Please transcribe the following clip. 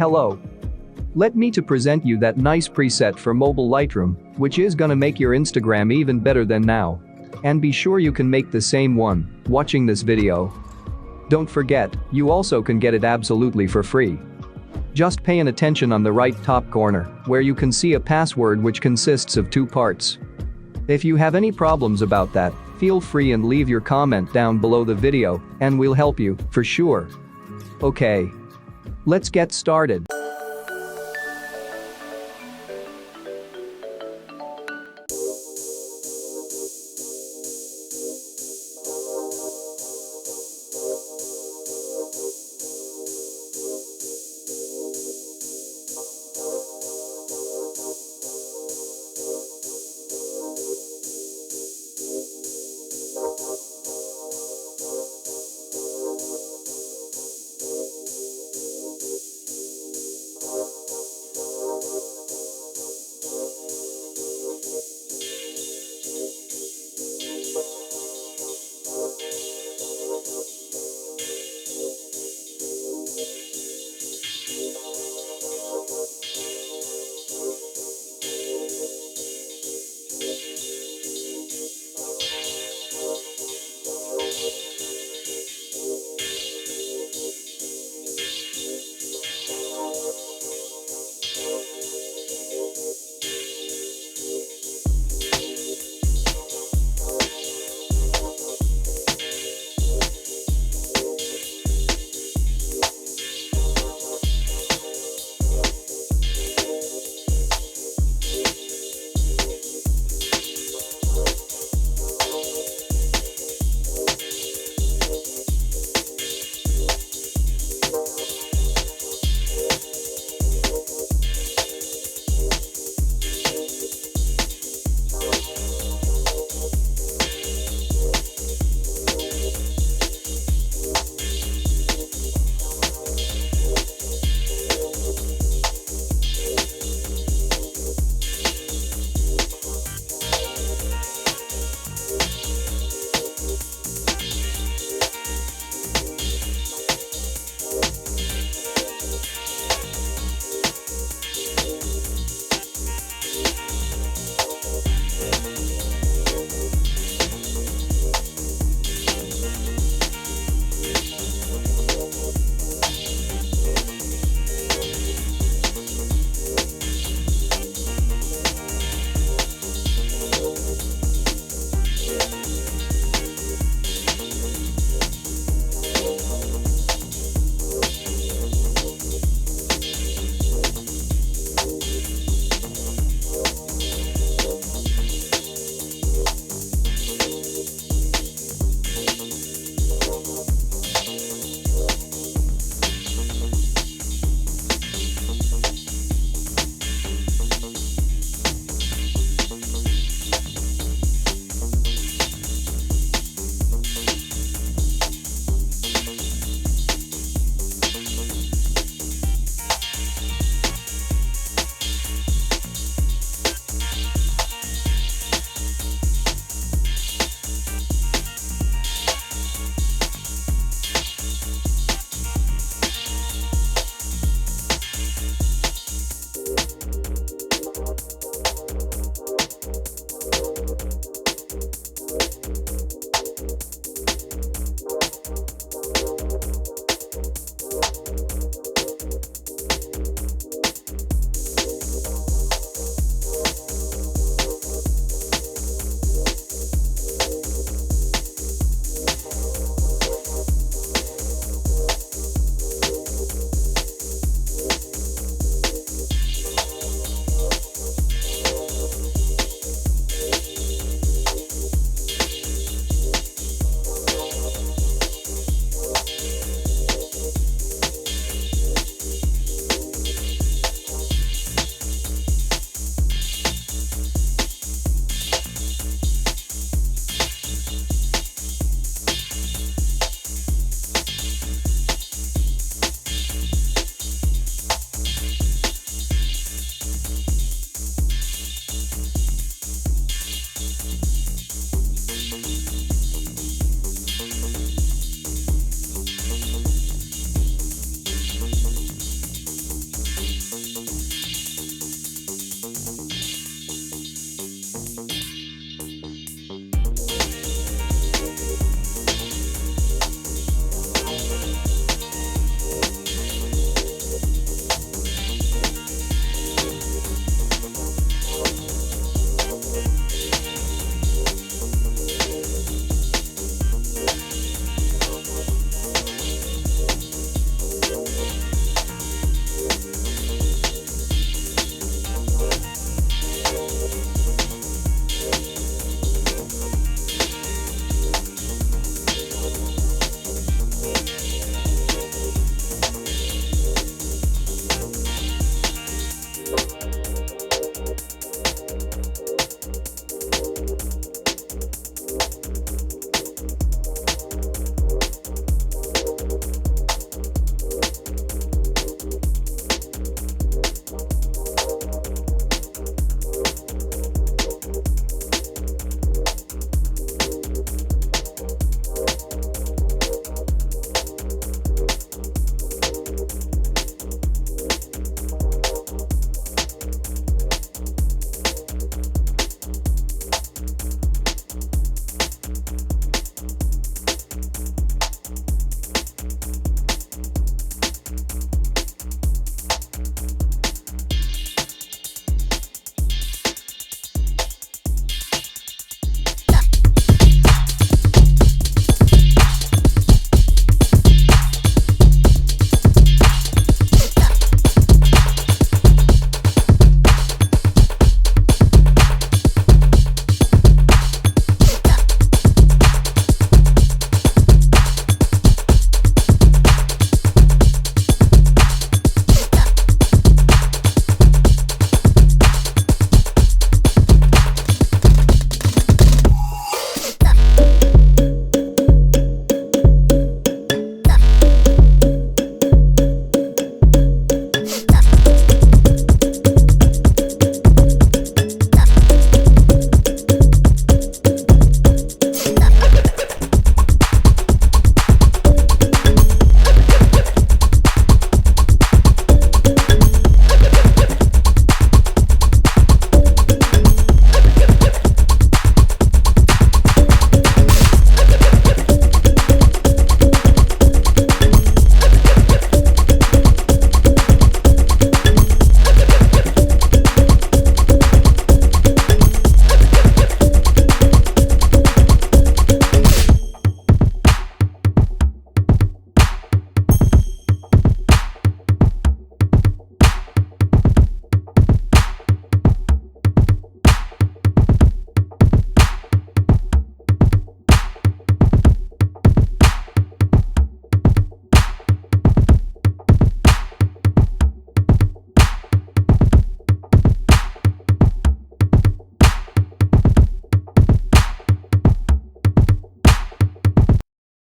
Hello. Let me to present you that nice preset for mobile Lightroom, which is gonna make your Instagram even better than now. And be sure you can make the same one watching this video. Don't forget, you also can get it absolutely for free. Just pay attention on the right top corner, where you can see a password which consists of 2 parts. If you have any problems about that, feel free and leave your comment down below the video, and we'll help you, for sure. Okay. Let's get started.